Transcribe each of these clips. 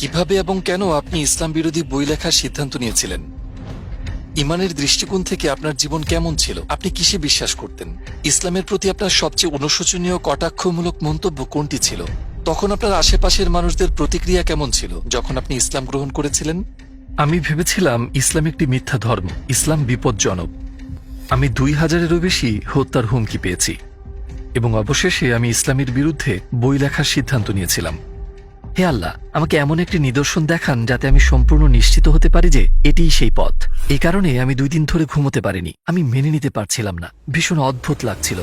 কিভাবে এবং কেন আপনি ইসলাম বিরোধী বই লেখার সিদ্ধান্ত নিয়েছিলেন? ইমানের দৃষ্টিকোণ থেকে আপনার জীবন কেমন ছিল? আপনি কিসে বিশ্বাস করতেন? ইসলামের প্রতি আপনার সবচেয়ে অনুশোচনীয় কটাক্ষমূলক মন্তব্য কোনটি ছিল? তখন আপনার আশেপাশের মানুষদের প্রতিক্রিয়া কেমন ছিল যখন আপনি ইসলাম গ্রহণ করেছিলেন? আমি ভেবেছিলাম ইসলাম একটি মিথ্যা ধর্ম, ইসলাম বিপজ্জনক। আমি 2000-এরও বেশি হত্যার হুমকি পেয়েছি এবং অবশেষে আমি ইসলামের বিরুদ্ধে বই লেখার সিদ্ধান্ত নিয়েছিলাম। হে আল্লাহ, আমাকে এমন একটি নিদর্শন দেখান যাতে আমি সম্পূর্ণ নিশ্চিত হতে পারি যে এটিই সেই পথ। এই কারণে আমি 2 দিন ধরে ঘুমোতে পারিনি। আমি মেনে নিতে পারছিলাম না, ভীষণ অদ্ভুত লাগছিল।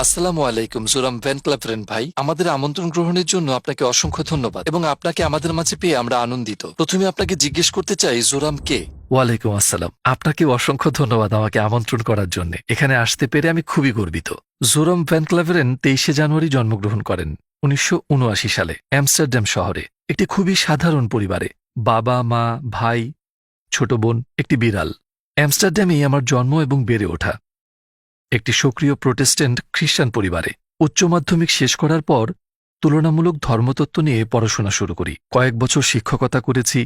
আসসালামু আলাইকুম জোরাম ভ্যান ক্লাভরেন ভাই, আমাদের আমন্ত্রণ গ্রহণের জন্য আপনাকে অসংখ্য ধন্যবাদ এবং আপনাকে আমাদের মাঝে পেয়ে আমরা আনন্দিত। প্রথমে আপনাকে জিজ্ঞেস করতে চাই, জোরাম কে? ওয়ালাইকুম আসসালাম। আপনাকে অসংখ্য ধন্যবাদ আমাকে আমন্ত্রণ করার জন্য। এখানে আসতে পেরে আমি খুবই গর্বিত। জোরাম ভ্যান ক্লাভরেন 23শে জানুয়ারি জন্মগ্রহণ করেন 1979 সালে অ্যামস্টারডাম শহরে একটি খুবই সাধারণ পরিবারে। বাবা, মা, ভাই, ছোট বোন, একটি বিড়াল। অ্যামস্টারডামেই আমার জন্ম এবং বেড়ে ওঠা একটি সক্রিয় প্রোটেস্ট্যান্ট খ্রিস্টান পরিবারে। উচ্চ মাধ্যমিক শেষ করার পর তুলনামূলক ধর্মতত্ত্ব নিয়ে পড়াশোনা শুরু করি। কয়েক বছর শিক্ষকতা করেছি।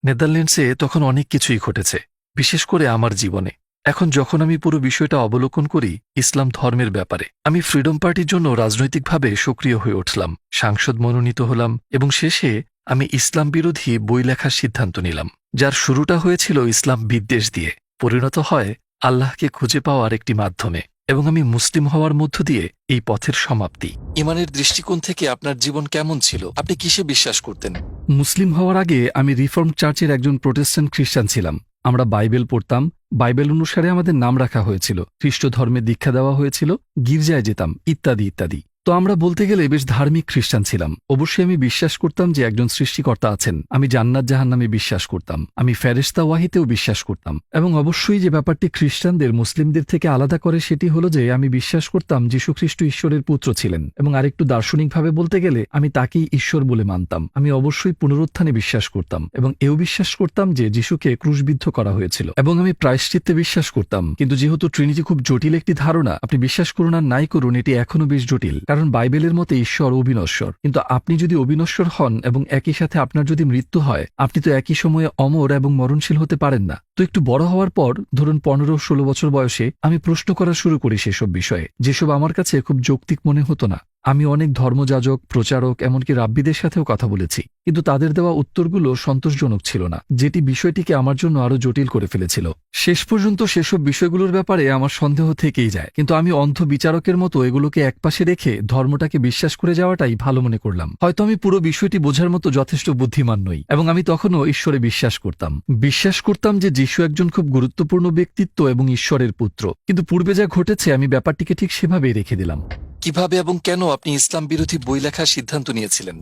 নেদারল্যান্ডসে তখন অনেক কিছুই ঘটেছে, বিশেষ করে আমার জীবনে। এখন যখন আমি পুরো বিষয়টা অবলোকন করি ইসলাম ধর্মের ব্যাপারে, আমি ফ্রিডম পার্টির জন্য রাজনৈতিকভাবে সক্রিয় হয়ে উঠলাম, সাংসদ মনোনীত হলাম এবং শেষে আমি ইসলাম বিরোধী বই লেখার সিদ্ধান্ত নিলাম, যার শুরুটা হয়েছিল ইসলাম বিদ্বেষ দিয়ে, পরিণত হয় আল্লাহকে খুঁজে পাওয়ার একটি মাধ্যমে এবং আমি মুসলিম হওয়ার মধ্য দিয়ে এই পথের সমাপ্তি। ইমানের দৃষ্টিকোণ থেকে আপনার জীবন কেমন ছিল? আপনি কিসে বিশ্বাস করতেন? মুসলিম হওয়ার আগে আমি রিফর্ম চার্চের একজন প্রোটেস্ট্যান্ট খ্রিস্টান ছিলাম। আমরা বাইবেল পড়তাম, বাইবেল অনুসারে আমাদের নাম রাখা হয়েছিল, খ্রিস্ট ধর্মে দীক্ষা দেওয়া হয়েছিল, গির্জায় যেতাম, ইত্যাদি ইত্যাদি। তো আমরা বলতে গেলে বেশ ধার্মিক খ্রিস্টান ছিলাম। অবশ্যই আমি বিশ্বাস করতাম যে একজন সৃষ্টিকর্তা আছেন। আমি জান্নাত জাহান্নামে বিশ্বাস করতাম। আমি ফেরেশতা ওয়াহিতেও বিশ্বাস করতাম। এবং অবশ্যই যে ব্যাপারটি খ্রিস্টানদের মুসলিমদের থেকে আলাদা করে সেটি হলো যে আমি বিশ্বাস করতাম যীশুখ্রিস্ট ঈশ্বরের পুত্র ছিলেন এবং আরেকটু দার্শনিকভাবে বলতে গেলে আমি তাকেই ঈশ্বর বলে মানতাম। আমি অবশ্যই পুনরুত্থানে বিশ্বাস করতাম এবং এও বিশ্বাস করতাম যে যীশুকে ক্রুশবিদ্ধ করা হয়েছিল এবং আমি প্রায়শ্চিত্তে বিশ্বাস করতাম। কিন্তু যেহেতু ট্রিনিটি খুব জটিল একটি ধারণা, আপনি বিশ্বাস করুন আর নাই করুন, এটি এখনও বেশ জটিল। কারণ বাইবেলের মতে ঈশ্বর অবিনশ্বর, কিন্তু আপনি যদি অবিনশ্বর হন এবং একই সাথে আপনার যদি মৃত্যু হয়, আপনি তো একই সময়ে অমর এবং মরণশীল হতে পারেন না। তো একটু বড় হওয়ার পর, ধরুন 15-16 বছর বয়সে, আমি প্রশ্ন করা শুরু করি সেসব বিষয়ে, যেসব আমার কাছে খুব যৌক্তিক মনে হতো না। আমি অনেক ধর্মযাজক, প্রচারক, এমনকি রাব্বিদের সাথেও কথা বলেছি, কিন্তু তাদের দেওয়া উত্তরগুলো সন্তোষজনক ছিল না, যেটি বিষয়টিকে আমার জন্য আরও জটিল করে ফেলেছিল। শেষ পর্যন্ত সেসব বিষয়গুলোর ব্যাপারে আমার সন্দেহ থেকেই যায়, কিন্তু আমি অন্ধ বিচারকের মতো এগুলোকে একপাশে রেখে ধর্মটাকে বিশ্বাস করে যাওয়াটাই ভালো মনে করলাম। হয়তো আমি পুরো বিষয়টি বোঝার মতো যথেষ্ট বুদ্ধিমান নই এবং আমি তখনও ঈশ্বরে বিশ্বাস করতাম যে যীশু একজন খুব গুরুত্বপূর্ণ ব্যক্তিত্ব এবং ঈশ্বরের পুত্র, কিন্তু পূর্বে যা ঘটেছে আমি ব্যাপারটিকে ঠিক সেভাবেই রেখে দিলাম। কিভাবে এবং কেন আপনি ইসলাম বিরোধী বই লেখার সিদ্ধান্ত নিয়েছিলেন?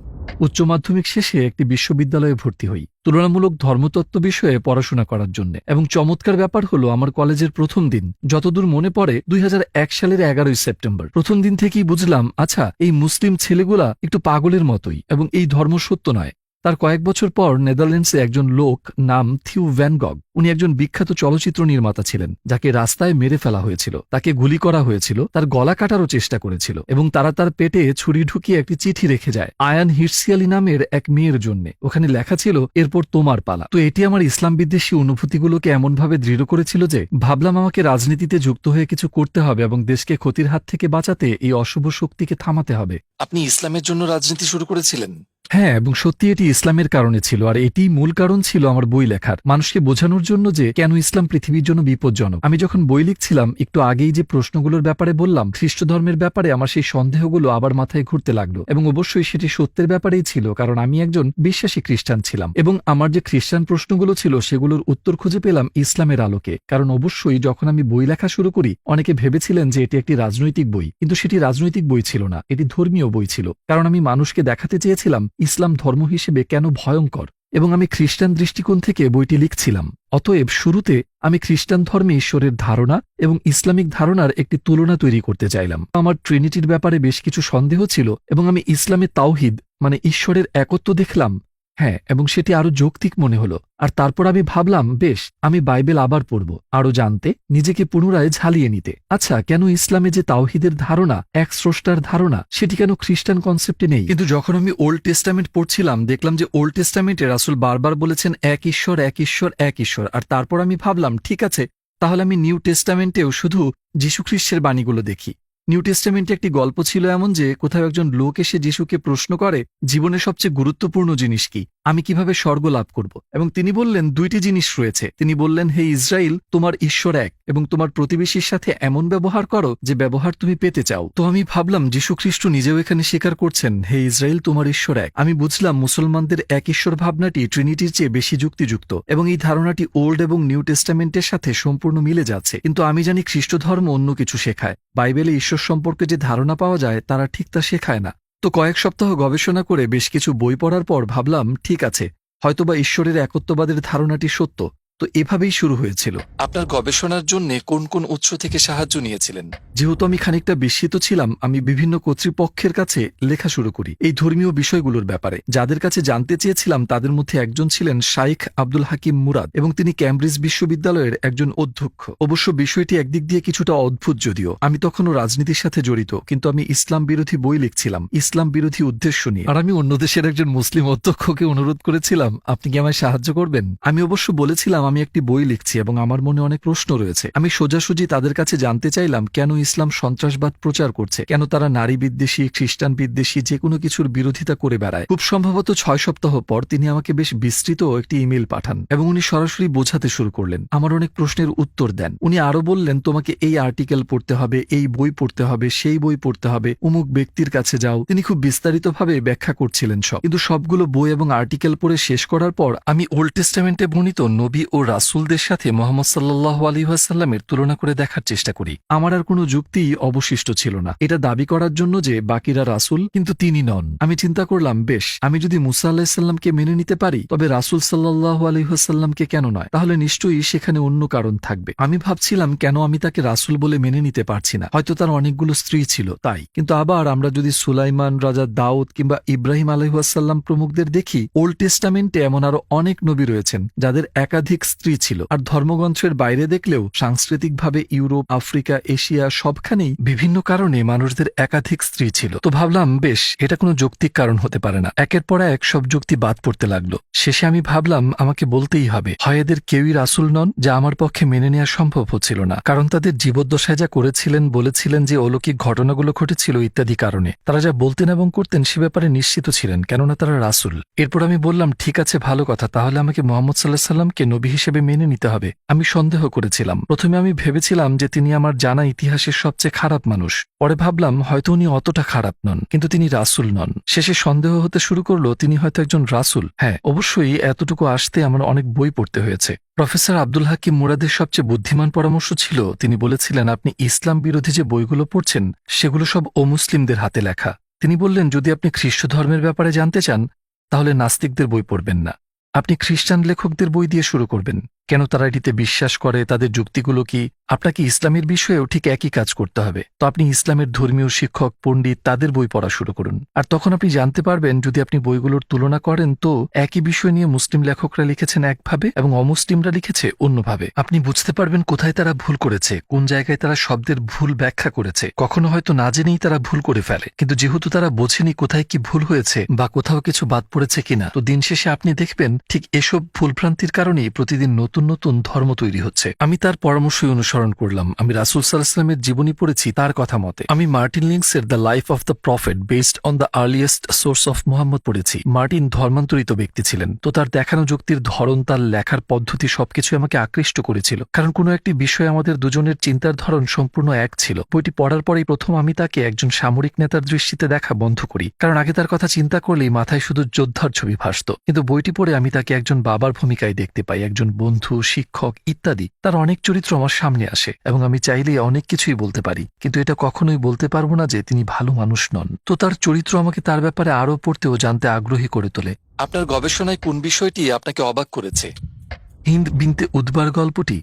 উচ্চ মাধ্যমিক শেষে একটি বিশ্ববিদ্যালয়ে ভর্তি হই তুলনামূলক ধর্মতত্ত্ব বিষয়ে পড়াশোনা করার জন্য। এবং চমৎকার ব্যাপার হলো, আমার কলেজের প্রথম দিন, যতদূর মনে পড়ে 2001 সালের 11ই সেপ্টেম্বর, প্রথম দিন থেকেই বুঝলাম, আচ্ছা, এই মুসলিম ছেলেগুলা একটু পাগলের মতোই এবং এই ধর্ম সত্য নয়। তার কয়েক বছর পর নেদারল্যান্ডসে একজন লোক নাম থিউ ভ্যান গগ, উনি একজন বিখ্যাত চলচ্চিত্র নির্মাতা ছিলেন, যাকে রাস্তায় মেরে ফেলা হয়েছিল, তাকে গুলি করা হয়েছিল, তার গলা কাটারও চেষ্টা করেছিল এবং তারা তার পেটে ছুরি ঢুকিয়ে একটি চিঠি রেখে যায় আয়ান হিরসিয়ালি নামের এক মেয়ের জন্য। ওখানে লেখা ছিল, এরপর তোমার পালা। তো এটি আমার ইসলাম বিদ্বেষী অনুভূতিগুলোকে এমনভাবে দৃঢ় করেছিল যে ভাবলাম আমাকে রাজনীতিতে যুক্ত হয়ে কিছু করতে হবে এবং দেশকে ক্ষতির হাত থেকে বাঁচাতে এই অশুভ শক্তিকে থামাতে হবে। আপনি ইসলামের জন্য রাজনীতি শুরু করেছিলেন? হ্যাঁ, এবং সত্যি এটি ইসলামের কারণে ছিল, আর এটিই মূল কারণ ছিল আমার বই লেখার, মানুষকে বোঝানোর জন্য যে কেন ইসলাম পৃথিবীর জন্য বিপজ্জনক। আমি যখন বই লিখছিলাম, একটু আগেই যে প্রশ্নগুলোর ব্যাপারে বললাম, খ্রিস্ট ধর্মের ব্যাপারে আমার সেই সন্দেহগুলো আবার মাথায় ঘুরতে লাগলো এবং অবশ্যই সেটি সত্যের ব্যাপারেই ছিল, কারণ আমি একজন বিশ্বাসী খ্রিস্টান ছিলাম এবং আমার যে খ্রিস্টান প্রশ্নগুলো ছিল সেগুলোর উত্তর খুঁজে পেলাম ইসলামের আলোকে। কারণ অবশ্যই যখন আমি বই লেখা শুরু করি, অনেকে ভেবেছিলেন যে এটি একটি রাজনৈতিক বই, কিন্তু সেটি রাজনৈতিক বই ছিল না, এটি ধর্মীয় বই ছিল। কারণ আমি মানুষকে দেখাতে চেয়েছিলাম ইসলাম ধর্ম হিসেবে কেন ভয়ঙ্কর, এবং আমি খ্রিস্টান দৃষ্টিকোণ থেকে বইটি লিখছিলাম। অতএব শুরুতে আমি খ্রিস্টান ধর্মে ঈশ্বরের ধারণা এবং ইসলামিক ধারণার একটি তুলনা তৈরি করতে চাইলাম। আমার ট্রিনিটির ব্যাপারে বেশ কিছু সন্দেহ ছিল এবং আমি ইসলামে তাওহিদ মানে ঈশ্বরের একত্ব দেখলাম হ্যাঁ, এবং সেটি আরো যৌক্তিক মনে হলো। আর তারপর আমি ভাবলাম, বেশ, আমি বাইবেল আবার পড়ব, আরো জানতে, নিজেকে পুনরায় ঝালিয়ে নিতে। আচ্ছা, কেন ইসলামে যে তাওহিদের ধারণা, এক স্রষ্টার ধারণা, সেটি কেন খ্রিস্টান কনসেপ্টে নেই? কিন্তু যখন আমি ওল্ড টেস্টামেন্ট পড়ছিলাম, দেখলাম যে ওল্ড টেস্টামেন্টে রাসূল বারবার বলেছেন এক ঈশ্বর, এক ঈশ্বর, এক ঈশ্বর। আর তারপর আমি ভাবলাম, ঠিক আছে, তাহলে আমি নিউ টেস্টামেন্টেও শুধু যীশুখ্রিস্টের বাণীগুলো দেখি। নিউ টেস্টামেন্টে একটি গল্প ছিল এমন যে কোথাও একজন লোক এসে যিশুকে প্রশ্ন করে, জীবনের সবচেয়ে গুরুত্বপূর্ণ জিনিস কি, আমি কিভাবে স্বর্গ লাভ করব? এবং তিনি বললেন, দুইটি জিনিস রয়েছে। তিনি বললেন, হে ইসরায়েল, তোমার ঈশ্বর এক, এবং তোমার প্রতিবেশীর সাথে এমন ব্যবহার করো যে ব্যবহার তুমি পেতে চাও। তো আমি ভাবলাম, যীশুখ্রিস্ট নিজেও এখানে স্বীকার করছেন, হে ইসরায়েল, তোমার ঈশ্বর এক। আমি বুঝলাম মুসলমানদের এক ঈশ্বর ভাবনাটি ট্রিনিটির চেয়ে বেশি যুক্তিযুক্ত, এবং এই ধারণাটি ওল্ড এবং নিউ টেস্টামেন্টের সাথে সম্পূর্ণ মিলে যাচ্ছে। কিন্তু আমি জানি খ্রিস্ট ধর্ম অন্য কিছু শেখায়। বাইবেলে ঈশ্বর সম্পর্কে যে ধারণা পাওয়া যায় তারা ঠিক তা শেখায় না। তো কয়েক সপ্তাহ গবেষণা করে বেশ কিছু বই পড়ার পর ভাবলাম, ঠিক আছে, হয়তোবা ঈশ্বরের একত্ববাদের ধারণাটি সত্য। তো এভাবেই শুরু হয়েছিল। আপনার গবেষণার জন্য কোন কোন উৎস থেকে সাহায্য নিয়েছিলেন? যেহেতু আমি খানিকটা বিস্মিত ছিলাম, আমি বিভিন্ন কর্তৃপক্ষের কাছে লেখা শুরু করি এই ধর্মীয় বিষয়গুলোর ব্যাপারে। যাদের কাছে জানতে চেয়েছিলাম তাদের মধ্যে একজন ছিলেন শাইখ আব্দুল হাকিম মুরাদ, এবং তিনি ক্যামব্রিজ বিশ্ববিদ্যালয়ের একজন অধ্যক্ষ। অবশ্য বিষয়টি একদিক দিয়ে কিছুটা অদ্ভুত, যদিও আমি তখনও রাজনীতির সাথে জড়িত, কিন্তু আমি ইসলাম বিরোধী বই লিখছিলাম, ইসলাম বিরোধী উদ্দেশ্য নিয়ে। আর আমি অন্য দেশের একজন মুসলিম অধ্যক্ষকে অনুরোধ করেছিলাম, আপনি কি আমায় সাহায্য করবেন? আমি অবশ্য বলেছিলাম আমি একটি বই লিখছি এবং আমার মনে অনেক প্রশ্ন রয়েছে। আমি সোজাসুজি তাদের কাছে জানতে চাইলাম কেন ইসলাম সন্ত্রাসবাদ প্রচার করছে, কেন তারা নারী বিদ্বেষী, খ্রিস্টান বিদ্বেষী, যে কোনো কিছুর বিরোধিতা করে বেড়ায়। খুব সম্ভবত 6 সপ্তাহ পর তিনি আমাকে বেশ বিস্তৃত একটি ইমেল পাঠান, এবং উনি সরাসরি বোঝাতে শুরু করলেন, আমার অনেক প্রশ্নের উত্তর দেন। উনি আরো বললেন, তোমাকে এই আর্টিকেল পড়তে হবে, এই বই পড়তে হবে, সেই বই পড়তে হবে, অমুক ব্যক্তির কাছে যাও। তিনি খুব বিস্তারিতভাবে ব্যাখ্যা করছিলেন সব। কিন্তু সবগুলো বই এবং আর্টিকেল পড়ে শেষ করার পর আমি ওল্ড টেস্টামেন্টে বর্ণিত নবী ও রাসূলদের সাথে মোহাম্মদ সাল্লাল্লাহু আলাইহি ওয়াসাল্লামের তুলনা করে দেখার চেষ্টা করি। আমার আর কোনো যুক্তি অবশিষ্ট ছিল না এটা দাবি করার জন্য যে বাকিরা রাসূল, কিন্তু তিনি নন। আমি চিন্তা করলাম, বেশ, আমি যদি মুসা আলাইহিস সালামকে মেনে নিতে পারি, তবে রাসূল সাল্লাল্লাহু আলাইহি ওয়াসাল্লামকে কেন নয়? তাহলে নিশ্চয়ই সেখানে অন্য কারণ থাকবে। আমি ভাবছিলাম, কেন আমি তাকে রাসূল বলে মেনে নিতে পারছি না? হয়তো তার অনেকগুলো স্ত্রী ছিল, তাই। কিন্তু আবার আমরা যদি সুলাইমান, রাজা দাউদ কিংবা ইব্রাহিম আলাইহিস সালাম প্রমুখদের দেখি, ওল্ড টেস্টামেন্টে এমন আরো অনেক নবী রয়েছেন যাদের একাধিক স্ত্রী ছিল। আর ধর্মগ্রন্থের বাইরে দেখলেও সাংস্কৃতিকভাবে ইউরোপ, আফ্রিকা, এশিয়া সবখানেই বিভিন্ন কারণে মানুষদের একাধিক স্ত্রী ছিল। তো ভাবলাম, বেশ, এটা কোনো যৌক্তিক কারণ হতে পারে না। একের পর এক সব যুক্তি বাদ পড়তে লাগলো। শেষে আমি ভাবলাম, আমাকে বলতেই হবে, হয় এদের কেউই রাসূল নন, যা আমার পক্ষে মেনে নেওয়া সম্ভব হচ্ছিল না, কারণ তাদের জীবদ্দশায় যা করেছিলেন, বলেছিলেন যে অলৌকিক ঘটনাগুলো ঘটেছিল ইত্যাদি কারণে তারা যা বলতেন এবং করতেন সে ব্যাপারে নিশ্চিত ছিলেন, কেননা তারা রাসূল। এরপর আমি বললাম, ঠিক আছে, ভালো কথা, তাহলে আমাকে মুহাম্মদ সাল্লাল্লাহু আলাইহি সাল্লামকে নবী হিসেবে মেনে নিতে হবে। আমি সন্দেহ করেছিলাম। প্রথমে আমি ভেবেছিলাম যে তিনি আমার জানা ইতিহাসের সবচেয়ে খারাপ মানুষ। পরে ভাবলাম, হয়তো উনি অতটা খারাপ নন, কিন্তু তিনি রাসূল নন। শেষে সন্দেহ হতে শুরু করলো তিনি হয়তো একজন রাসূল। হ্যাঁ, অবশ্যই এতটুকু আসতে আমার অনেক বই পড়তে হয়েছে। প্রফেসর আব্দুল হাকিম মুরাদের সবচেয়ে বুদ্ধিমান পরামর্শ ছিল, তিনি বলেছিলেন, আপনি ইসলাম বিরোধী যে বইগুলো পড়ছেন সেগুলো সব অমুসলিমদের হাতে লেখা। তিনি বললেন, যদি আপনি খ্রিস্ট ধর্মের ব্যাপারে জানতে চান তাহলে নাস্তিকদের বই পড়বেন না, আপনি খ্রিস্টান লেখকদের বই দিয়ে শুরু করবেন। কেন তারা এটিতে বিশ্বাস করে, তাদের যুক্তিগুলো কি? আপনাকে ইসলামের বিষয়েও ঠিক একই কাজ করতে হবে। তো আপনি ইসলামের ধর্মীয় শিক্ষক, পণ্ডিত, তাদের বই পড়া শুরু করুন। আর তখন আপনি জানতে পারবেন, যদি আপনি বইগুলোর তুলনা করেন, তো একই বিষয় নিয়ে মুসলিম লেখকরা লিখেছেন একভাবে এবং অমুসলিমরা লিখেছে অন্যভাবে। আপনি বুঝতে পারবেন কোথায় তারা ভুল করেছে, কোন জায়গায় তারা শব্দের ভুল ব্যাখ্যা করেছে। কখনো হয়তো না জেনেই তারা ভুল করে ফেলে, কিন্তু যেহেতু তারা বোঝেনি কোথায় কি ভুল হয়েছে বা কোথাও কিছু বাদ পড়েছে কিনা, তো দিন শেষে আপনি দেখবেন ঠিক এসব ভুলভ্রান্তির কারণেই প্রতিদিন নতুন নতুন ধর্ম তৈরি হচ্ছে। আমি তার পরামর্শই অনুসরণ করলাম। আমি রাসূল সাল্লাল্লাহু আলাইহি ওয়াসাল্লামের জীবনী পড়েছি তার কথা মতে। আমি মার্টিন লিংসের the life of the prophet based on the earliest source of Muhammad পড়েছি। মার্টিন ধর্মান্তরিত ব্যক্তি ছিলেন, তো তার দেখানো যুক্তির ধরন, তার লেখার পদ্ধতি সবকিছু আমাকে আকৃষ্ট করেছিল, কারণ কোনো একটি বিষয়ে আমাদের দুজনের চিন্তার ধরন সম্পূর্ণ এক ছিল। বইটি পড়ার পরেই প্রথম আমি তাকে একজন সামরিক নেতার দৃষ্টিতে দেখা বন্ধ করি, কারণ আগে তার কথা চিন্তা করলেই মাথায় শুধু যোদ্ধার ছবি ভাসত। কিন্তু বইটি পড়ে আমি তাকে একজন বাবার ভূমিকায় দেখতে পাই, একজন বন্ধু, শিক্ষক ইত্যাদি। তার অনেক চরিত্র আমার সামনে আসে এবং আমি চাইলেই অনেক কিছুই বলতে পারি, কিন্তু এটা কখনোই বলতে পারবো না যে তিনি ভালো মানুষ নন। তো তার চরিত্র আমাকে তার ব্যাপারে আরও পড়তে ও জানতে আগ্রহী করে তোলে। আপনার গবেষণায় কোন বিষয়টি আপনাকে অবাক করেছে? হিন্দ বিনতে উদ্বার গল্পটি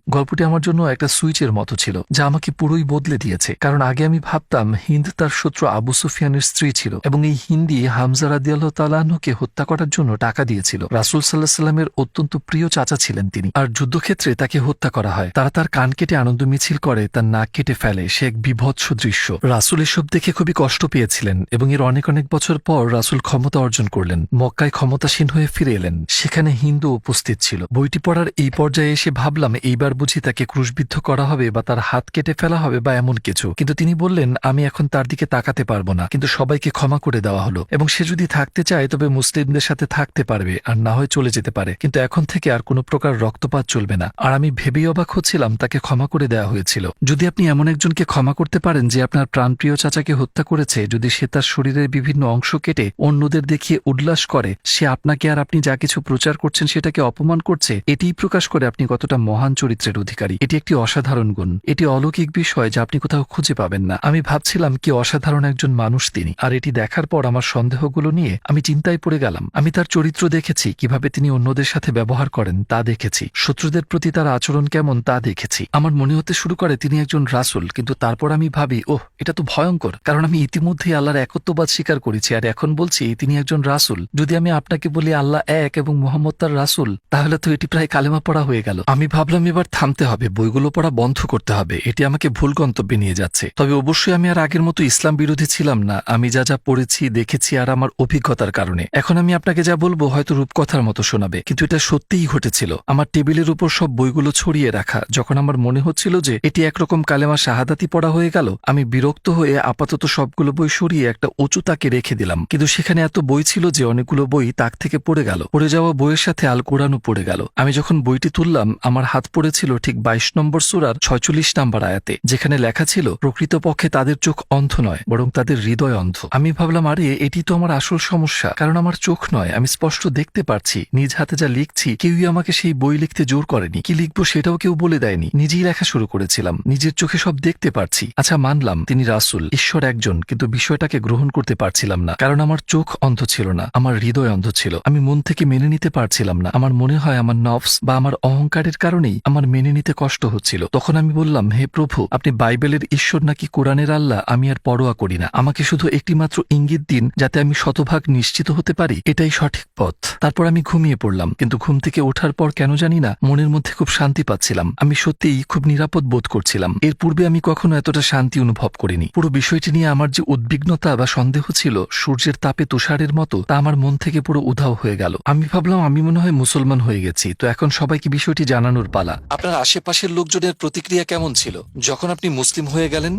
আমার জন্য একটা সুইচের মতো ছিল, যা আমাকে পুরোই বদলে দিয়েছে। কারণ আগে আমি ভাবতাম হিন্দ তার শত্রু আবু সুফিয়ানের স্ত্রী ছিল এবং এই হিন্দি হামজা রাদিয়াল্লাহু তাআলা আনহুকে হত্যা করার জন্য টাকা দিয়েছিল। রাসূল সাল্লাল্লাহু আলাইহি সাল্লামের অত্যন্ত প্রিয় চাচা ছিলেন তিনি, আর যুদ্ধক্ষেত্রে তাকে হত্যা করা হয়। তারা তার কান কেটে আনন্দ মিছিল করে, তার নাক কেটে ফেলে। সে এক বিভৎস দৃশ্য। রাসূল এসব দেখে খুবই কষ্ট পেয়েছিলেন এবং এর অনেক অনেক বছর পর রাসূল ক্ষমতা অর্জন করলেন, মক্কায় ক্ষমতাসীন হয়ে ফিরে এলেন। সেখানে হিন্দু উপস্থিত ছিল। বইটি পড়ার এই পর্যায়ে এসে ভাবলাম এইবার বুঝি তাকে ক্রুশবিদ্ধ করা হবে বা তার হাত কেটে ফেলা হবে বা এমন কিছু, কিন্তু তিনি বললেন আমি এখন তার দিকে তাকাতে পারবো না, কিন্তু সবাইকে ক্ষমা করে দেওয়া হলো এবং সে যদি থাকতে চায় তবে মুসলিমদের সাথে থাকতে পারবে, আর না হয় চলে যেতে পারে, কিন্তু এখন থেকে আর কোনো প্রকার রক্তপাত চলবে না। আর আমি ভেবেই অবাক হচ্ছিলাম তাকে ক্ষমা করে দেওয়া হয়েছিল। যদি আপনি এমন একজনকে ক্ষমা করতে পারেন যে আপনার প্রাণপ্রিয় চাচাকে হত্যা করেছে, যদি সে তার শরীরের বিভিন্ন অংশ কেটে অন্যদের দেখিয়ে উল্লাস করে, সে আপনাকে আর আপনি যা কিছু প্রচার করছেন সেটাকে অপমান করছে, এটিই প্রকাশ করে আপনি কতটা মহান চরিত্রের অধিকারী। এটি একটি অসাধারণ গুণ, এটি অলৌকিক বিষয় যা আপনি কোথাও খুঁজে পাবেন না। আমি ভাবছিলাম কি অসাধারণ একজন মানুষ তিনি, আর এটি দেখার পর আমার সন্দেহগুলো নিয়ে আমি চিন্তায় পড়ে গেলাম। আমি তার চরিত্র দেখেছি, কিভাবে তিনি অন্যদের সাথে ব্যবহার করেন তা দেখেছি, শত্রুদের প্রতি তার আচরণ কেমন তা দেখেছি। আমার মনে হতে শুরু করে তিনি একজন রাসূল, কিন্তু তারপর আমি ভাবি ওহ এটা তো ভয়ঙ্কর, কারণ আমি ইতিমধ্যেই আল্লাহর একত্ববাদ স্বীকার করেছি আর এখন বলছি তিনি একজন রাসূল। যদি আমি আপনাকে বলি আল্লাহ এক এবং মুহাম্মদ তার রাসূল, তাহলে তো এটি প্রায় কালেমা পড়া হয়ে গেল। আমি ভাবলাম এবার থামতে হবে, বইগুলো পড়া বন্ধ করতে হবে, এটি আমাকে ভুল গন্তব্যে নিয়ে যাচ্ছে। তবে অবশ্যই আমি আর আগের মতো ইসলাম বিরোধী ছিলাম না, আমি যা যা পড়েছি দেখেছি আর আমার অভিজ্ঞতার কারণে। এখন আমি আপনাকে যা বলবো হয়তো রূপকথার মতো শোনাবে, কিন্তু এটা সত্যিই ঘটেছিল। আমার টেবিলের উপর সব বইগুলো ছড়িয়ে রাখা, যখন আমার মনে হচ্ছিল যে এটি একরকম কালেমা শাহাদাতি পড়া হয়ে গেল, আমি বিরক্ত হয়ে আপাতত সবগুলো বই সরিয়ে একটা উঁচু তাকে রেখে দিলাম। কিন্তু সেখানে এত বই ছিল যে অনেকগুলো বই তাক থেকে পড়ে গেল। পড়ে যাওয়া বইয়ের সাথে আল কোরআনও পড়ে গেল। আমি যখন বইটি তুললাম আমার হাত পড়েছিল ঠিক 22 নম্বর সূরার 46 নম্বর আয়াতে, যেখানে লেখা ছিল প্রকৃতপক্ষে তাদের চোখ অন্ধ নয় বরং তাদের হৃদয় অন্ধ। আমি ভাবলাম আরে এটি তো আমার আসল সমস্যা, কারণ আমার চোখ নয়, আমি স্পষ্ট দেখতে পারছি। নিজ হাতে যা লিখছি কেউই আমাকে সেই বই লিখতে জোর করেনি, কি লিখবো সেটাও কেউ বলে দেয়নি, নিজেই লেখা শুরু করেছিলাম, নিজের চোখে সব দেখতে পারছি। আচ্ছা মানলাম তিনি রাসূল, ঈশ্বর একজন, কিন্তু বিষয়টাকে গ্রহণ করতে পারছিলাম না, কারণ আমার চোখ অন্ধ ছিল না, আমার হৃদয় অন্ধ ছিল। আমি মন থেকে মেনে নিতে পারছিলাম না। আমার মনে হয় আমার নফস বা আমার অহংকারের কারণেই আমার মেনে নিতে কষ্ট হচ্ছিল। তখন আমি বললাম হে প্রভু, আপনি বাইবেলের ঈশ্বর নাকি কোরআনের আল্লাহ আমি আর পরোয়া করি না, আমাকে শুধু একটি মাত্র ইঙ্গিত দিন যাতে আমি শতভাগ নিশ্চিত হতে পারি এটাই সঠিক পথ। তারপর আমি ঘুমিয়ে পড়লাম, কিন্তু ঘুম থেকে ওঠার পর কেন জানি না মনের মধ্যে খুব শান্তি পাচ্ছিলাম। আমি সত্যিই খুব নিরাপদ বোধ করছিলাম। এর পূর্বে আমি কখনো এতটা শান্তি অনুভব করিনি। পুরো বিষয়টি নিয়ে আমার যে উদ্বিগ্নতা বা সন্দেহ ছিল সূর্যের তাপে তুষারের মতো, তা আমার মন থেকে পুরো উধাও হয়ে গেল। আমি ভাবলাম আমি মনে হয় মুসলমান হয়ে গেছি, তো এখন সবাইকে বিষয়টি জানানোর পালা। আপনার আশেপাশের লোকজনের প্রতিক্রিয়া কেমন ছিল যখন আপনি মুসলিম হয়ে গেলেন?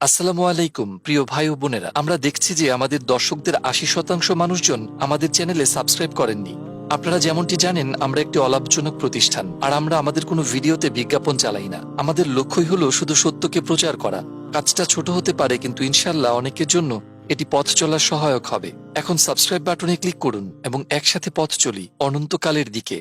আসসালামু আলাইকুম প্রিয় ভাই ও বোনেরা, আমরা দেখছি যে আমাদের দর্শকদের 80% মানুষজন আমাদের চ্যানেলে সাবস্ক্রাইব করেননি। আপনারা যেমনটি জানেন আমরা একটি অলাভজনক প্রতিষ্ঠান, আর আমরা আমাদের কোনো ভিডিওতে বিজ্ঞাপন চালাই না। আমাদের লক্ষ্যই হলো শুধু সত্যকে প্রচার করা। কাজটা ছোট হতে পারে, কিন্তু ইনশাল্লাহ অনেকের জন্য এটি পথ চলার সহায়ক হবে। এখন সাবস্ক্রাইব বাটনে ক্লিক করুন এবং একসাথে পথ চলি অনন্তকালের দিকে।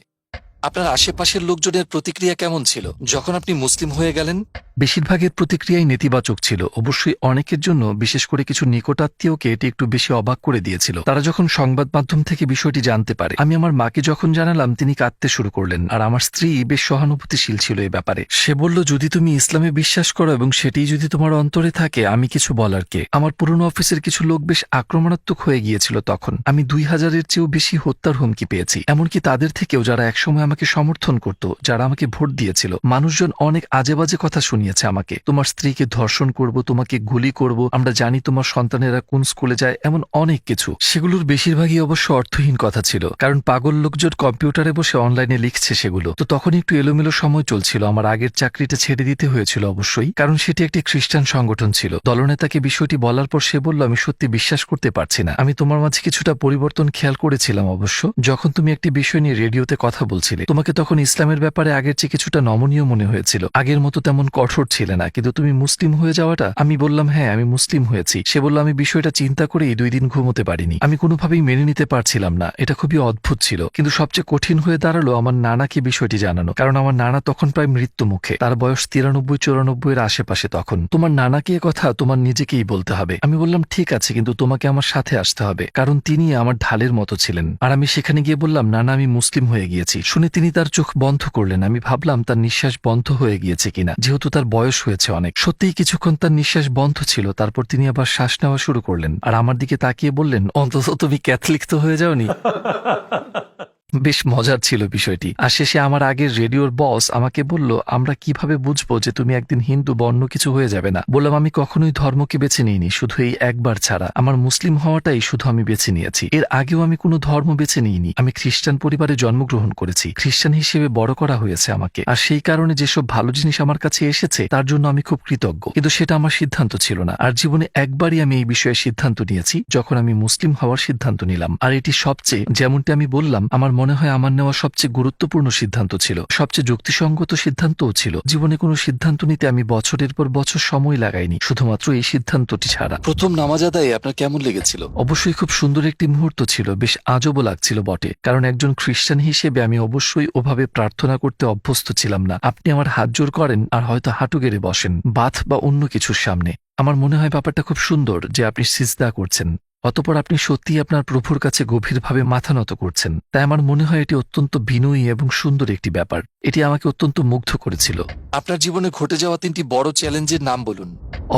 আপনার আশেপাশের লোকজনের প্রতিক্রিয়া কেমন ছিল যখন আপনি মুসলিম হয়ে গেলেন? বেশিরভাগের প্রতিক্রিয়াই নেতিবাচক ছিল। অবশ্যই অনেকের জন্য, বিশেষ করে কিছু নিকটাত্মীয়কে এটি একটু বেশি অবাক করে দিয়েছিল। তারা যখন সংবাদ মাধ্যম থেকে বিষয়টি জানতে পারে, আমি আমার মাকে যখন জানালাম তিনি কাঁদতে শুরু করলেন, আর আমার স্ত্রী বেশ সহানুভূতিশীল ছিল এই ব্যাপারে। সে বলল যদি তুমি ইসলামে বিশ্বাস করো এবং সেটি যদি তোমার অন্তরে থাকে আমি কিছু বলার কে। আমার পুরনো অফিসের কিছু লোক বেশ আক্রমণাত্মক হয়ে গিয়েছিল তখন। আমি 2000-এর চেয়েও বেশি হত্যার হুমকি পেয়েছি, এমনকি তাদের থেকেও যারা একসময় আমাকে সমর্থন করত, যারা আমাকে ভোট দিয়েছিল। মানুষজন অনেক আজে বাজে কথা শুনিয়েছে আমাকে, তোমার স্ত্রীকে ধর্ষণ করব, তোমাকে গুলি করব, আমরা জানি তোমার সন্তানেরা কোন স্কুলে যায়, এমন অনেক কিছু। সেগুলোর বেশিরভাগই অবশ্য অর্থহীন কথা ছিল, কারণ পাগল লোকজন কম্পিউটারে বসে অনলাইনে লিখছে সেগুলো। তো তখন একটু এলোমেলো সময় চলছিল। আমার আগের চাকরিটা ছেড়ে দিতে হয়েছিল অবশ্যই, কারণ সেটি একটি খ্রিস্টান সংগঠন ছিল। দলনেতাকে বিষয়টি বলার পর সে বলল আমি সত্যি বিশ্বাস করতে পারছি না। আমি তোমার মাঝে কিছুটা পরিবর্তন খেয়াল করেছিলাম অবশ্য, যখন তুমি একটি বিষয় নিয়ে রেডিওতে কথা বলছিলে। তোমাকে তখন ইসলামের ব্যাপারে আগের চেয়ে কিছুটা নমনীয় মনে হয়েছিল, আগের মতো তেমন কঠোর কঠোর ছিলে না, কিন্তু তুমি মুসলিম হয়ে যাওয়াটা। আমি বললাম হ্যাঁ আমি মুসলিম হয়েছি। সে বলল আমি বিষয়টা চিন্তা করেই 2 দিন ঘুমোতে পারিনি। আমি কোনোভাবেই মেনে নিতে পারছিলাম না, এটা খুবই অদ্ভুত ছিল। কিন্তু সবচেয়ে কঠিন হয়ে দাঁড়ালো আমার নানাকে বিষয়টি জানানো, কারণ আমার নানা তখন প্রায় মৃত্যু মুখে। তার বয়স 93-94 এর আশেপাশে তখন। তোমার নানাকে এ কথা তোমার নিজেকেই বলতে হবে। আমি বললাম ঠিক আছে, কিন্তু তোমাকে আমার সাথে আসতে হবে, কারণ তিনি আমার ঢালের মতো ছিলেন। আর আমি সেখানে গিয়ে বললাম নানা আমি মুসলিম হয়ে গিয়েছি। শুনে তিনি তার চোখ বন্ধ করলেন। আমি ভাবলাম তার নিঃশ্বাস বন্ধ হয়ে গিয়েছে কিনা, যেহেতু তার বয়স হয়েছে অনেক। সত্যিই কিছুক্ষণ তার নিঃশ্বাস বন্ধ ছিল, তারপর তিনি আবার শ্বাস নেওয়া শুরু করলেন আর আমার দিকে তাকিয়ে বললেন অন্তত তুমি ক্যাথলিক তো হয়ে যাওনি। বেশ মজার ছিল বিষয়টি। আর শেষে আমার আগের রেডিওর বস আমাকে বলল আমরা কিভাবে বুঝবো যে তুমি একদিন হিন্দু বা অন্য কিছু হয়ে যাবে না। বললাম আমি কখনোই ধর্মকে বেছে নিইনি, শুধু এই একবার ছাড়া। আমার মুসলিম হওয়াটাই শুধু আমি বেছে নিয়েছি। এর আগেও আমি কোনো ধর্ম বেছে নিইনি। আমি খ্রিস্টান পরিবারে জন্মগ্রহণ করেছি, খ্রিস্টান হিসেবে বড় করা হয়েছে আমাকে। আর সেই কারণে যেসব ভালো জিনিস আমার কাছে এসেছে তার জন্য আমি খুব কৃতজ্ঞ, কিন্তু সেটা আমার সিদ্ধান্ত ছিল না। আর জীবনে একবারই আমি এই বিষয়ে সিদ্ধান্ত নিয়েছি, যখন আমি মুসলিম হওয়ার সিদ্ধান্ত নিলাম। আর এটি সবচেয়ে, যেমনটি আমি বললাম, আমার মনে হয় আমার নেওয়া সবচেয়ে গুরুত্বপূর্ণ সিদ্ধান্ত ছিল, সবচেয়ে যুক্তিসঙ্গত সিদ্ধান্তও ছিল। জীবনে কোনো সিদ্ধান্ত নিতে আমি বছরের পর বছর সময় লাগাইনি, শুধুমাত্র এই সিদ্ধান্তটি ছাড়া। প্রথম নামাজ আদায়ে আপনার কেমন লেগেছিল? অবশ্যই খুব সুন্দর একটি মুহূর্ত ছিল, বেশ আজবও লাগছিল বটে, কারণ একজন খ্রিস্টান হিসেবে আমি অবশ্যই ওভাবে প্রার্থনা করতে অভ্যস্ত ছিলাম না। আপনি আমার হাত জোর করেন আর হয়তো হাঁটু গেড়ে বসেন বাথ বা অন্য কিছুর সামনে। আমার মনে হয় ব্যাপারটা খুব সুন্দর যে আপনি সিজদা করছেন, অতঃপর আপনি সত্যিই আপনার প্রভুর কাছে গভীরভাবে মাথা নত করছেন। তাই আমার মনে হয় এটি অত্যন্ত বিনয়ী এবং সুন্দর একটি ব্যাপার। এটি আমাকে অত্যন্ত মুগ্ধ করেছিল। আপনার জীবনে ঘটে যাওয়া 3টি বড় চ্যালেঞ্জের নাম বলুন।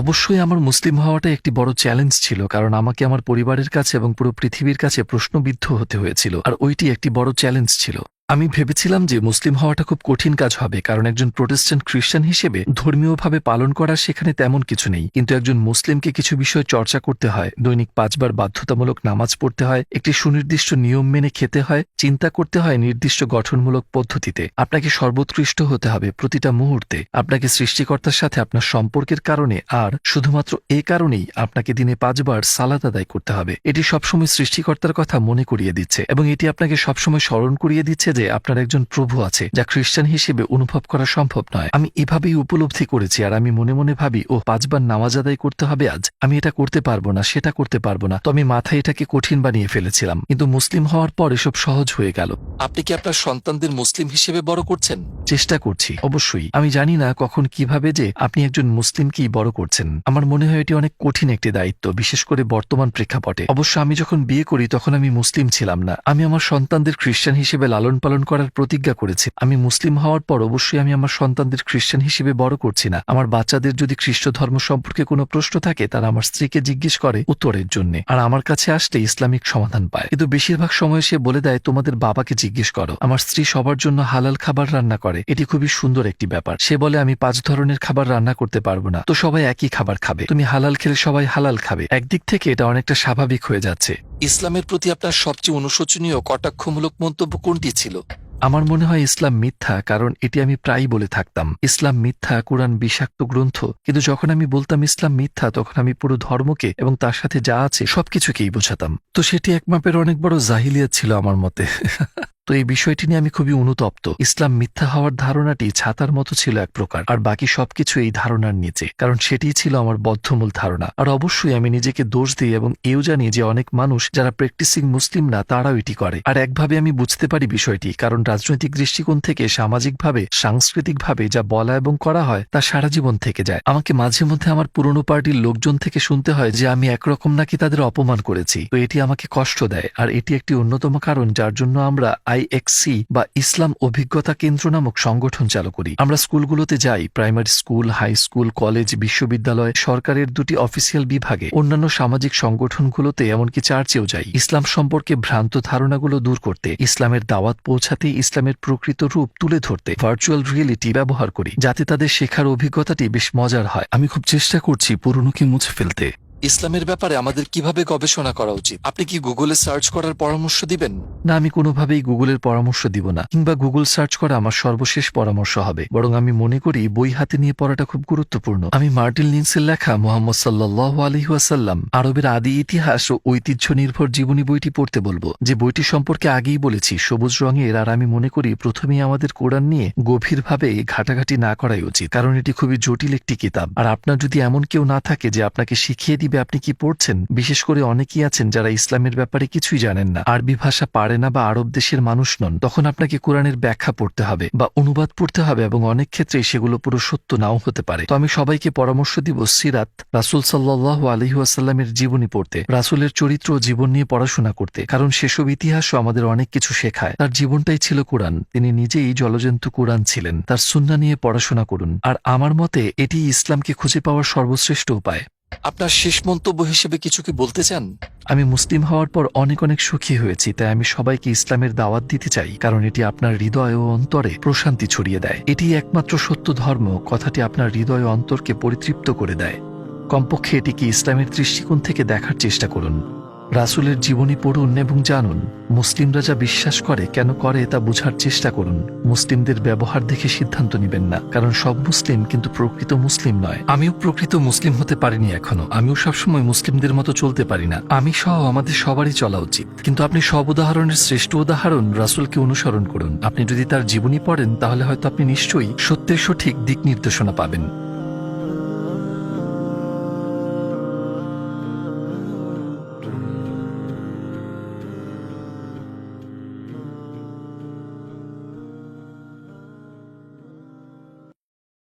অবশ্যই আমার মুসলিম হওয়াটা একটি বড় চ্যালেঞ্জ ছিল, কারণ আমাকে আমার পরিবারের কাছে এবং পুরো পৃথিবীর কাছে প্রশ্নবিদ্ধ হতে হয়েছিল, আর ওইটি একটি বড় চ্যালেঞ্জ ছিল। আমি ভেবেছিলাম যে মুসলিম হওয়াটা খুব কঠিন কাজ হবে, কারণ একজন প্রোটেস্ট্যান্ট খ্রিস্টান হিসেবে ধর্মীয়ভাবে পালন করার সেখানে তেমন কিছু নেই। কিন্তু একজন মুসলিমকে কিছু বিষয় চর্চা করতে হয়, দৈনিক 5 বার বাধ্যতামূলক নামাজ পড়তে হয়, একটি সুনির্দিষ্ট নিয়ম মেনে খেতে হয়, চিন্তা করতে হয় নির্দিষ্ট গঠনমূলক পদ্ধতিতে। আপনাকে সর্বোৎকৃষ্ট হতে হবে প্রতিটা মুহূর্তে, আপনাকে সৃষ্টিকর্তার সাথে আপনার সম্পর্কের কারণে, আর শুধুমাত্র এই কারণেই আপনাকে দিনে 5 বার সালাত আদায় করতে হবে। এটি সবসময় সৃষ্টিকর্তার কথা মনে করিয়ে দিচ্ছে, এবং এটি আপনাকে সবসময় স্মরণ করিয়ে দিচ্ছে যে আপনার একজন প্রভু আছে, যা খ্রিস্টান হিসেবে অনুভব করা সম্ভব নয়। আমি এভাবেই উপলব্ধি করেছি, আর আমি মনে মনে ভাবি ও 5 বার নামাজ আদায় করতে হবে আজ, আমি এটা করতে পারবো না, সেটা করতে পারবো না। তো আমি মাথায় এটাকে কঠিন বানিয়ে ফেলেছিলাম, কিন্তু মুসলিম হওয়ার পর এসব সহজ হয়ে গেল। আপনি কি আপনার সন্তানদের মুসলিম হিসেবে বড় করছেন? চেষ্টা করছি অবশ্যই। আমি জানি না কখন কিভাবে যে আপনি একজন মুসলিমকেই বড় করছেন। আমার মনে হয় এটি অনেক কঠিন একটি দায়িত্ব, বিশেষ করে বর্তমান প্রেক্ষাপটে। অবশ্য আমি যখন বিয়ে করি তখন আমি মুসলিম ছিলাম না। আমি আমার সন্তানদের খ্রিস্টান হিসেবে লালন পালন করার প্রতিজ্ঞা করেছি। আমি মুসলিম হওয়ার পর অবশ্যই আমি আমার সন্তানদের খ্রিস্টান হিসেবে বড় করছি না। আমার বাচ্চাদের যদি খ্রিস্ট ধর্ম সম্পর্কে কোনো প্রশ্ন থাকে, তারা আমার স্ত্রীকে জিজ্ঞেস করে উত্তরের জন্য, আর আমার কাছে আসলে ইসলামিক সমাধান পায়। কিন্তু বেশিরভাগ সময় সে বলে দেয় তোমাদের বাবাকে জিজ্ঞেস করো। আমার স্ত্রী সবার জন্য হালাল খাবার রান্না করে, এটি খুবই সুন্দর একটি ব্যাপার। সে বলে আমি 5 ধরনের খাবার রান্না করতে পারবো না, তো সবাই একই খাবার খাবে, তুমি হালাল খেলে সবাই হালাল খাবে। একদিক থেকে এটা অনেকটা স্বাভাবিক হয়ে যাচ্ছে। ইসলামের প্রতি আপনার সবচেয়ে অনুশোচনীয় কটাক্ষমূলক মন্তব্য কোনটি ছিল? আমার মনে হয় ইসলাম মিথ্যা, কারণ এটি আমি প্রায়ই বলে থাকতাম ইসলাম মিথ্যা, কোরআন বিষাক্ত গ্রন্থ। কিন্তু যখন আমি বলতাম ইসলাম মিথ্যা, তখন আমি পুরো ধর্মকে এবং তার সাথে যা আছে সবকিছুকেই বোঝাতাম। তো সেটি এক মাপের অনেক বড় জাহিলিয়াত ছিল আমার মতে। তো এই বিষয়টি নিয়ে আমি খুবই অনুতপ্ত। ইসলাম মিথ্যা হওয়ার ধারণাটি ছাতার মতো ছিল এক প্রকার, আর বাকি সবকিছু এই ধারণার নিচে, কারণ সেটিই ছিল আমার বদ্ধমূল ধারণা। আর অবশ্যই আমি নিজেকে দোষ দিই এবং এও জানি যে অনেক মানুষ যারা প্র্যাকটিসিং মুসলিম না, তারাও এটি করে। আর একভাবে আমি বুঝতে পারি বিষয়টি, কারণ রাজনৈতিক দৃষ্টিকোণ থেকে, সামাজিকভাবে, সাংস্কৃতিকভাবে যা বলা এবং করা হয় তা সারা জীবন থেকে যায়। আমাকে মাঝে মধ্যে আমার পুরনো পার্টির লোকজন থেকে শুনতে হয় যে আমি একরকম নাকি তাদের অপমান করেছি। তো এটি আমাকে কষ্ট দেয়, আর এটি একটি অন্যতম কারণ যার জন্য আমরা IXC বা ইসলাম অভিজ্ঞতা কেন্দ্র নামক সংগঠন চালু করি। আমরা স্কুলগুলোতে যাই, primary school, high school, college, বিশ্ববিদ্যালয়, সরকারের 2টি অফিসিয়াল বিভাগে, অন্যান্য সামাজিক সংগঠনগুলোতে, এমনকি চার্চেও যাই, ইসলাম সম্পর্কে ভ্রান্ত ধারণাগুলো দূর করতে, ইসলামের দাওয়াত পৌঁছাতে, ইসলামের প্রকৃত রূপ তুলে ধরতে ভার্চুয়াল রিয়েলিটি ব্যবহার করি, যাতে তাদের শেখার অভিজ্ঞতাটি বেশ মজার হয়। আমি খুব চেষ্টা করছি পুরনোকে মুছে ফেলতে। ইসলামের ব্যাপারে আমাদের কিভাবে গবেষণা করা উচিত? আপনি কি গুগলে সার্চ করার পরামর্শ দিবেন? না, আমি কোনোভাবেই গুগলের পরামর্শ দিব না, কিংবা গুগল সার্চ করা আমার সর্বশেষ পরামর্শ হবে। বরং আমি মনে করি বই হাতে নিয়ে পড়াটা খুব গুরুত্বপূর্ণ। আমি মার্টিন লিন্সের লেখা মুহাম্মদ সাল্লাল্লাহু আলাইহি ওয়াসাল্লাম আরবের আদি ইতিহাস ও ঐতিহ্য নির্ভর জীবনী বইটি পড়তে বলবো। যে বইটি সম্পর্কে আগেই বলেছি সবুজ রঙের, আর আমি মনে করি প্রথমেই আমাদের কোরআন নিয়ে গভীরভাবে ঘাটাঘাটি না করাই উচিত, কারণ এটি খুবই জটিল একটি কিতাব। আর আপনার যদি এমন কেউ না থাকে যে আপনাকে শিখিয়ে দিবে আপনি কি পড়ছেন, বিশেষ করে অনেকেই আছেন যারা ইসলামের ব্যাপারে কিছুই জানেন না, আরবি ভাষা পারে না বা আরব দেশের মানুষ নন, তখন আপনাকে কোরআনের ব্যাখ্যা পড়তে হবে বা অনুবাদ পড়তে হবে, এবং অনেক ক্ষেত্রে সেগুলো পুরো সত্য নাও হতে পারে। তো আমি সবাইকে পরামর্শ দিব সিরাত, রাসূল সাল্লাল্লাহু আলাইহি ওয়াসাল্লামের জীবনী পড়তে, রাসূলের চরিত্র ও জীবন নিয়ে পড়াশোনা করতে, কারণ সেসব ইতিহাসও আমাদের অনেক কিছু শেখায়। তার জীবনটাই ছিল কোরআন, তিনি নিজেই জলজন্তু কোরআন ছিলেন। তার সুন্নাহ নিয়ে পড়াশোনা করুন, আর আমার মতে এটি ইসলামকে খুঁজে পাওয়ার সর্বশ্রেষ্ঠ উপায়। আপনার শেষ মন্তব্য হিসেবে কিছু কি বলতে চান? আমি মুসলিম হওয়ার পর অনেক অনেক সুখী হয়েছি, তাই আমি সবাইকে ইসলামের দাওয়াত দিতে চাই, কারণ এটি আপনার হৃদয় ও অন্তরে প্রশান্তি ছড়িয়ে দেয়। এটি একমাত্র সত্য ধর্ম, কথাটি আপনার হৃদয় ও অন্তরকে পরিতৃপ্ত করে দেয়। কমপক্ষে এটিকে ইসলামের দৃষ্টিকোণ থেকে দেখার চেষ্টা করুন। রাসূলের জীবনী পড়ুন এবং জানুন। মুসলিমরা যা বিশ্বাস করে কেন করে তা বোঝার চেষ্টা করুন। মুসলিমদের ব্যবহার দেখে সিদ্ধান্ত নেবেন না, কারণ সব মুসলিম কিন্তু প্রকৃত মুসলিম নয়। আমিও প্রকৃত মুসলিম হতে পারিনি এখনো, আমিও সবসময় মুসলিমদের মতো চলতে পারি না। আমি সহ আমাদের সবারই চলা উচিত, কিন্তু আপনি সব উদাহরণের শ্রেষ্ঠ উদাহরণ রাসূলকে অনুসরণ করুন। আপনি যদি তার জীবনী পড়েন তাহলে হয়তো আপনি নিশ্চয়ই সত্যের সঠিক দিক নির্দেশনা পাবেন।